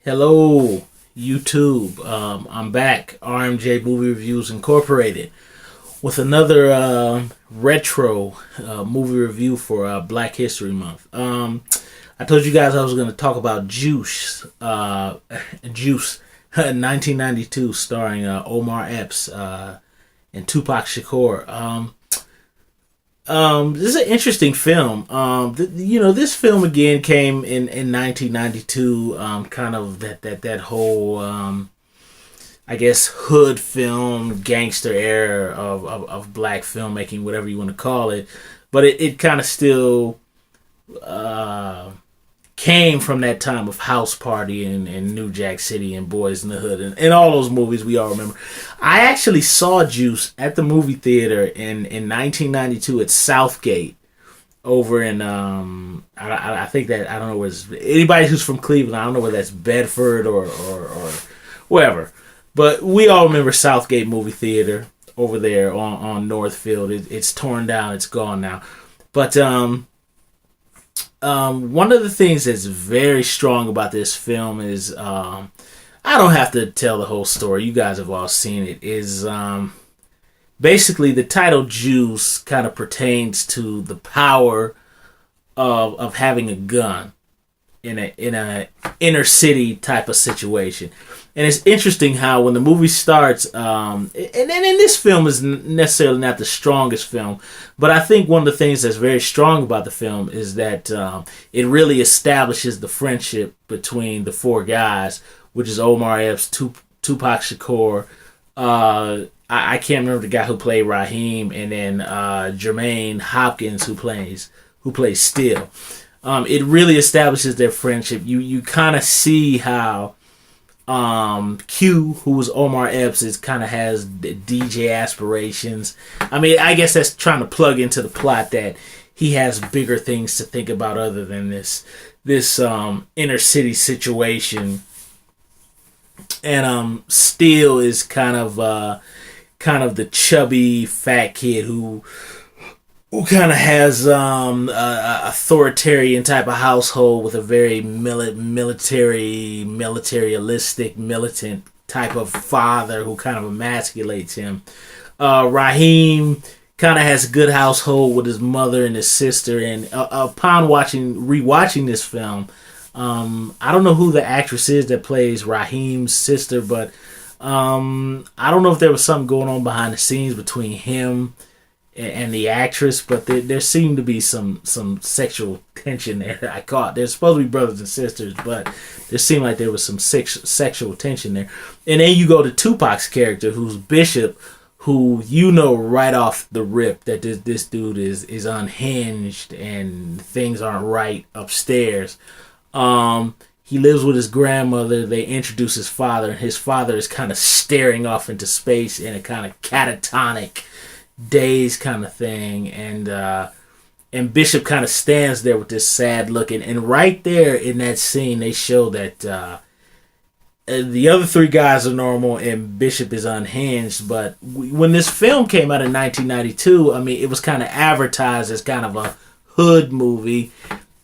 Hello, YouTube. I'm back, RMJ Movie Reviews Incorporated, with another retro movie review for Black History Month. I told you guys I was going to talk about Juice, Juice, 1992, starring Omar Epps and Tupac Shakur. This is an interesting film. This film again came in 1992. Kind of that whole I guess hood film, gangster era of black filmmaking, whatever you want to call it. But it kind of still came from that time of House Party and New Jack City and Boys in the Hood and all those movies we all remember. I actually saw Juice at the movie theater in 1992 at Southgate over in I think that I don't know where anybody who's from Cleveland, I don't know whether that's Bedford or wherever, but we all remember Southgate movie theater over there on Northfield. It's torn down, it's gone now, but one of the things that's very strong about this film is, I don't have to tell the whole story. You guys have all seen it. Is basically the title Juice kind of pertains to the power of having a gun in a inner city type of situation. And it's interesting how when the movie starts, and this film is necessarily not the strongest film, but I think one of the things that's very strong about the film is that it really establishes the friendship between the four guys, which is Omar Epps, Tupac Shakur, I can't remember the guy who played Raheem, and then Jermaine Hopkins who plays Steel. It really establishes their friendship. You kind of see how Q, who was Omar Epps, kind of has DJ aspirations. I mean, I guess that's trying to plug into the plot that he has bigger things to think about other than this inner city situation. And Steele is kind of the chubby fat kid who kind of has a authoritarian type of household with a very militaristic, militant type of father who kind of emasculates him. Raheem kind of has a good household with his mother and his sister. And upon rewatching this film, I don't know who the actress is that plays Raheem's sister, but I don't know if there was something going on behind the scenes between him and the actress, but there seemed to be some sexual tension there that I caught. They're supposed to be brothers and sisters, but there seemed like there was some sexual tension there. And then you go to Tupac's character, who's Bishop, who you know right off the rip that this dude is unhinged and things aren't right upstairs. He lives with his grandmother. They introduce his father, and his father is kind of staring off into space in a kind of catatonic daze kind of thing, and Bishop kind of stands there with this sad look, and right there in that scene they show that the other three guys are normal and Bishop is unhinged. But when this film came out in 1992, I mean, it was kind of advertised as kind of a hood movie,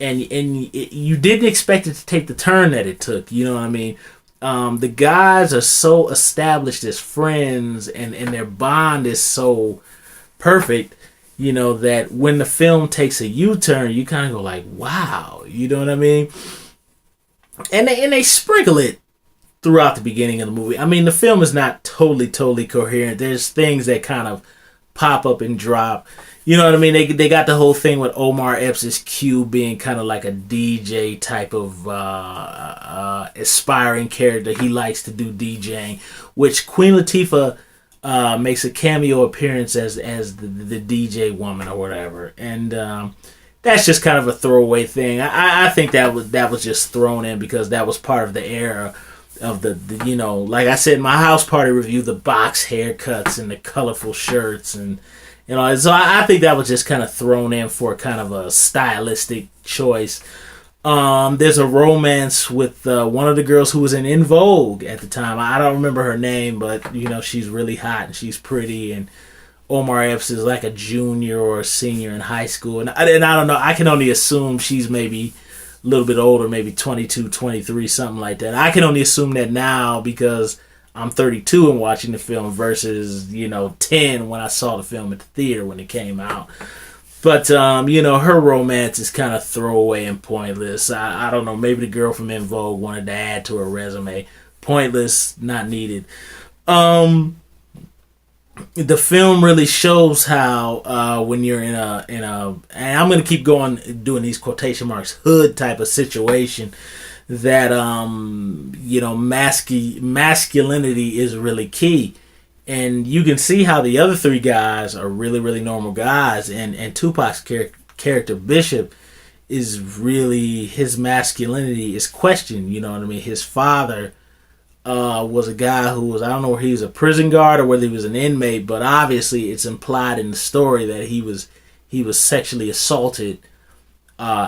and you didn't expect it to take the turn that it took, you know what I mean? The guys are so established as friends, and their bond is so perfect, you know, that when the film takes a U-turn, you kind of go like, wow, you know what I mean? And they sprinkle it throughout the beginning of the movie. I mean, the film is not totally coherent. There's things that kind of pop up and drop. You know what I mean? They got the whole thing with Omar Epps' Q being kind of like a DJ type of aspiring character. He likes to do DJing, which Queen Latifah makes a cameo appearance as the DJ woman or whatever, and that's just kind of a throwaway thing. I think that was just thrown in because that was part of the era of the you know, like I said in my House Party review, the box haircuts and the colorful shirts, and you know, so I think that was just kind of thrown in for kind of a stylistic choice. There's a romance with one of the girls who was in Vogue at the time. I don't remember her name, but you know, she's really hot and she's pretty, and Omar Epps is like a junior or a senior in high school, and I don't know. I can only assume she's maybe a little bit older, maybe 22, 23, something like that. I can only assume that now because I'm 32 and watching the film versus 10 when I saw the film at the theater when it came out. But her romance is kind of throwaway and pointless. I don't know. Maybe the girl from En Vogue wanted to add to her resume. Pointless, not needed. The film really shows how when you're in a and I'm gonna keep going doing these quotation marks, hood type of situation, that masculinity is really key. And you can see how the other three guys are really, really normal guys, and Tupac's character Bishop is really, his masculinity is questioned. You know what I mean? His father was a guy who was, I don't know whether he was a prison guard or whether he was an inmate, but obviously it's implied in the story that he was sexually assaulted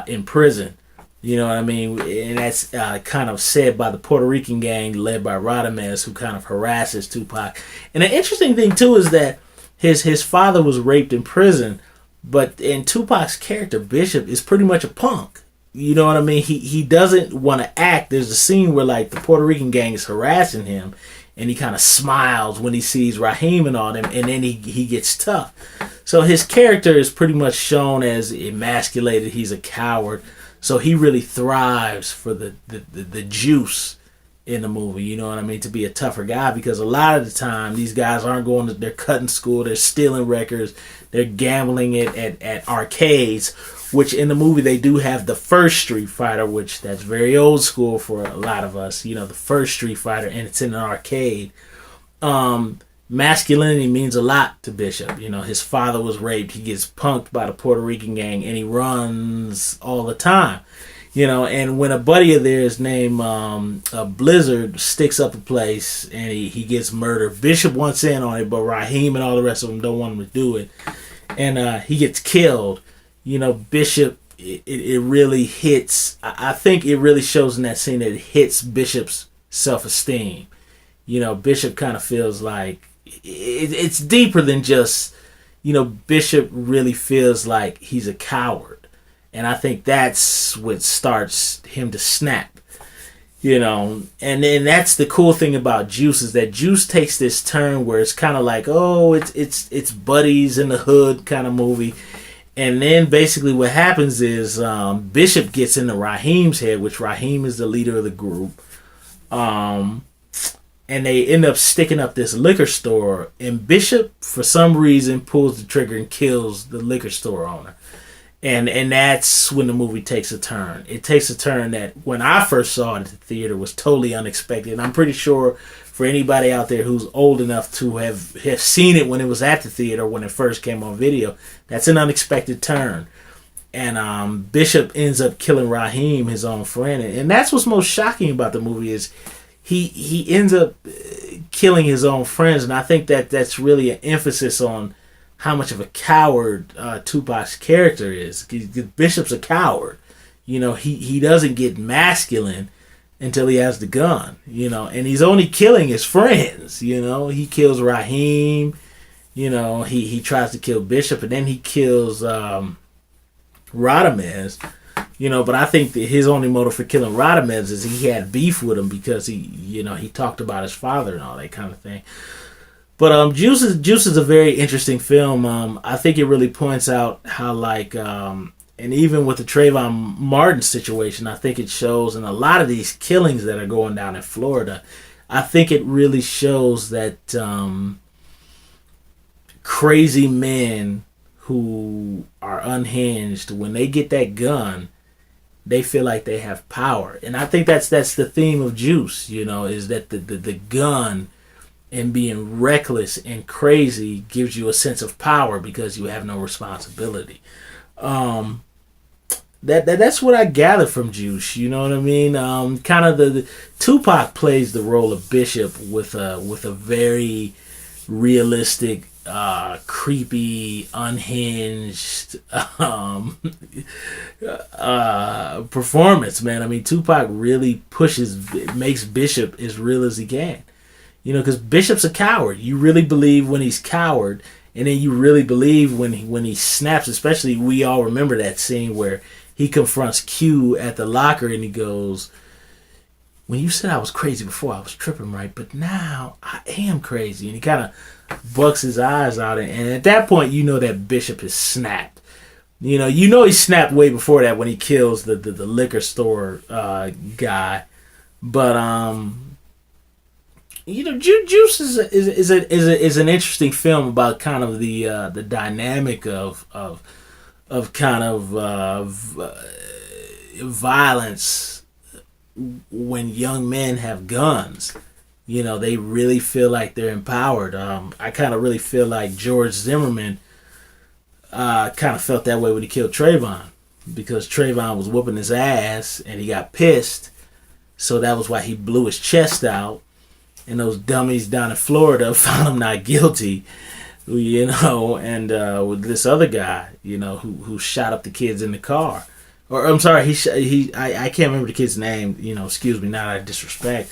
in prison. You know what I mean? And that's kind of said by the Puerto Rican gang led by Rodamez, who kind of harasses Tupac. And the interesting thing too is that his father was raped in prison, but in Tupac's character Bishop is pretty much a punk. You know what I mean? He doesn't want to act. There's a scene where like the Puerto Rican gang is harassing him, and he kind of smiles when he sees Raheem and all them, and then he gets tough. So his character is pretty much shown as emasculated. He's a coward. So he really thrives for the juice in the movie. You know what I mean? To be a tougher guy, because a lot of the time these guys aren't going to, they're cutting school, they're stealing records, they're gambling it at arcades. Which in the movie they do have the first Street Fighter, which that's very old school for a lot of us. The first Street Fighter, and it's in an arcade. Masculinity means a lot to Bishop. His father was raped. He gets punked by the Puerto Rican gang, and he runs all the time. And when a buddy of theirs named Blizzard sticks up a place and he gets murdered, Bishop wants in on it, but Raheem and all the rest of them don't want him to do it. And he gets killed. Bishop, it really hits. I think it really shows in that scene that it hits Bishop's self-esteem. Bishop kind of feels like it's deeper than just, Bishop really feels like he's a coward. And I think that's what starts him to snap. And then that's the cool thing about Juice, is that Juice takes this turn where it's kind of like, oh, it's buddies in the hood kind of movie. And then basically what happens is Bishop gets into Raheem's head, which Raheem is the leader of the group. And they end up sticking up this liquor store. And Bishop, for some reason, pulls the trigger and kills the liquor store owner. And that's when the movie takes a turn. It takes a turn that when I first saw it at the theater was totally unexpected. And I'm pretty sure for anybody out there who's old enough to have seen it when it was at the theater, when it first came on video, that's an unexpected turn. And Bishop ends up killing Raheem, his own friend. And that's what's most shocking about the movie, is he ends up killing his own friends. And I think that's really an emphasis on how much of a coward Tupac's character is. Bishop's a coward. He doesn't get masculine until he has the gun, and he's only killing his friends. He kills Raheem, he tries to kill Bishop, and then he kills Rodamez, but I think that his only motive for killing Rodamez is he had beef with him because he talked about his father and all that kind of thing. But Juice is a very interesting film. I think it really points out how, like, and even with the Trayvon Martin situation, I think it shows in a lot of these killings that are going down in Florida, I think it really shows that crazy men who are unhinged, when they get that gun, they feel like they have power. And I think that's the theme of Juice, is that the gun and being reckless and crazy gives you a sense of power because you have no responsibility. That's what I gather from Juice. You know what I mean? Kind of the Tupac plays the role of Bishop with a very realistic, creepy, unhinged performance. Man, I mean, Tupac really makes Bishop as real as he can. Because Bishop's a coward. You really believe when he's coward, and then you really believe when he snaps. Especially, we all remember that scene where he confronts Q at the locker and he goes, when you said I was crazy before, I was tripping, right? But now I am crazy. And he kind of bucks his eyes out. And at that point, you know that Bishop has snapped. You know he snapped way before that when he kills the liquor store guy. But Juice is an interesting film about kind of the dynamic of kind of violence when young men have guns. You know, they really feel like they're empowered. I kind of really feel like George Zimmerman kind of felt that way when he killed Trayvon, because Trayvon was whooping his ass and he got pissed, so that was why he blew his chest out, and those dummies down in Florida found him not guilty, you know, and with this other guy, you know, who shot up the kids in the car, or I'm sorry, I can't remember the kid's name, you know, excuse me, not out of disrespect,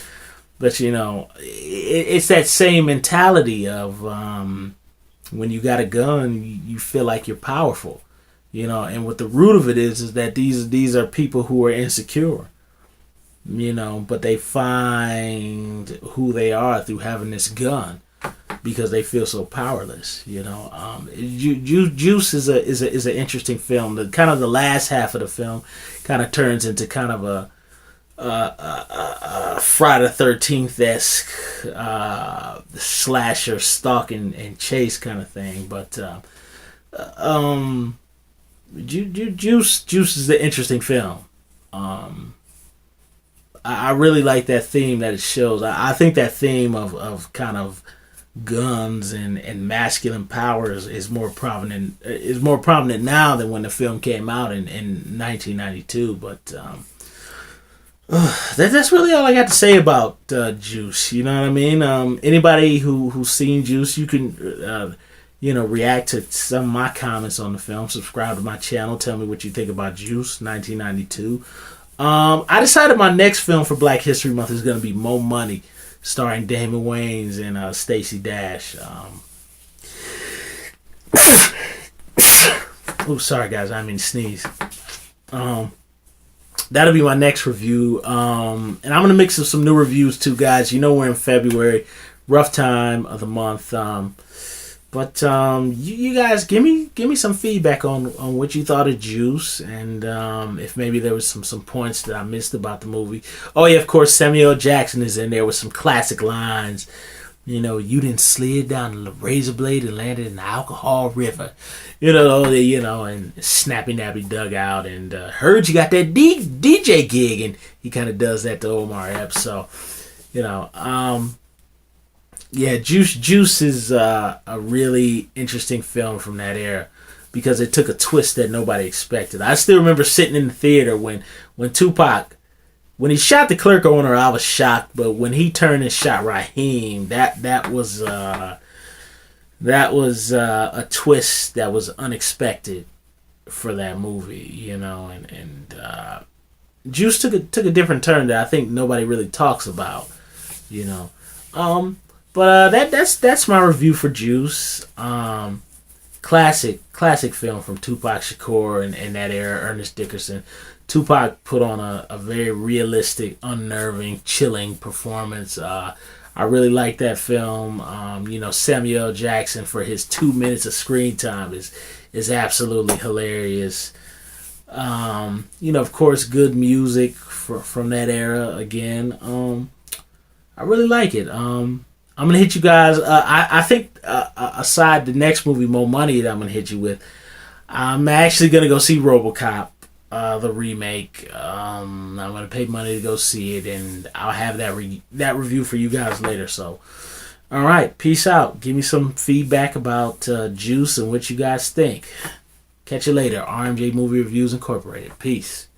but you know, it's that same mentality of when you got a gun, you feel like you're powerful, you know. And what the root of it is that these are people who are insecure, you know, but they find who they are through having this gun because they feel so powerless, you know. Juice is an interesting film. The kind of the last half of the film kind of turns into kind of a Friday the 13th-esque slasher stalk and chase kind of thing, but Juice is an interesting film. I really like that theme that it shows. I think that theme of kind of guns and masculine powers is more prominent now than when the film came out in 1992. But that's really all I got to say about Juice. You know what I mean? Anybody who's seen Juice, you can react to some of my comments on the film. Subscribe to my channel. Tell me what you think about Juice 1992. I decided my next film for Black History Month is going to be Mo Money, starring Damon Wayans and Stacey Dash. Oh, sorry guys, I mean sneeze. That'll be my next review. And I'm gonna mix up some new reviews too, guys. You know we're in February, rough time of the month. But you guys give me some feedback on what you thought of Juice, and if maybe there was some points that I missed about the movie. Oh yeah, of course Samuel Jackson is in there with some classic lines. You know, you didn't slid down the razor blade and landed in the alcohol river. You know, and Snappy Nappy dugout, and heard you got that DJ gig, and he kind of does that to Omar Epps. So, you know, yeah, Juice is a really interesting film from that era because it took a twist that nobody expected. I still remember sitting in the theater when Tupac, when he shot the clerk owner, I was shocked. But when he turned and shot Raheem, that was a twist that was unexpected for that movie, you know. And Juice took a different turn that I think nobody really talks about, you know. But that's my review for Juice. Classic film from Tupac Shakur and that era, Ernest Dickerson. Tupac put on a very realistic, unnerving, chilling performance. I really like that film. You know, Samuel Jackson, for his 2 minutes of screen time, is absolutely hilarious. You know, of course, good music from that era again. I really like it. I'm gonna hit you guys. I think aside the next movie, Mo Money, that I'm gonna hit you with, I'm actually gonna go see RoboCop, the remake. I'm gonna pay money to go see it, and I'll have that review for you guys later. So, all right, peace out. Give me some feedback about Juice and what you guys think. Catch you later. RMJ Movie Reviews Incorporated. Peace.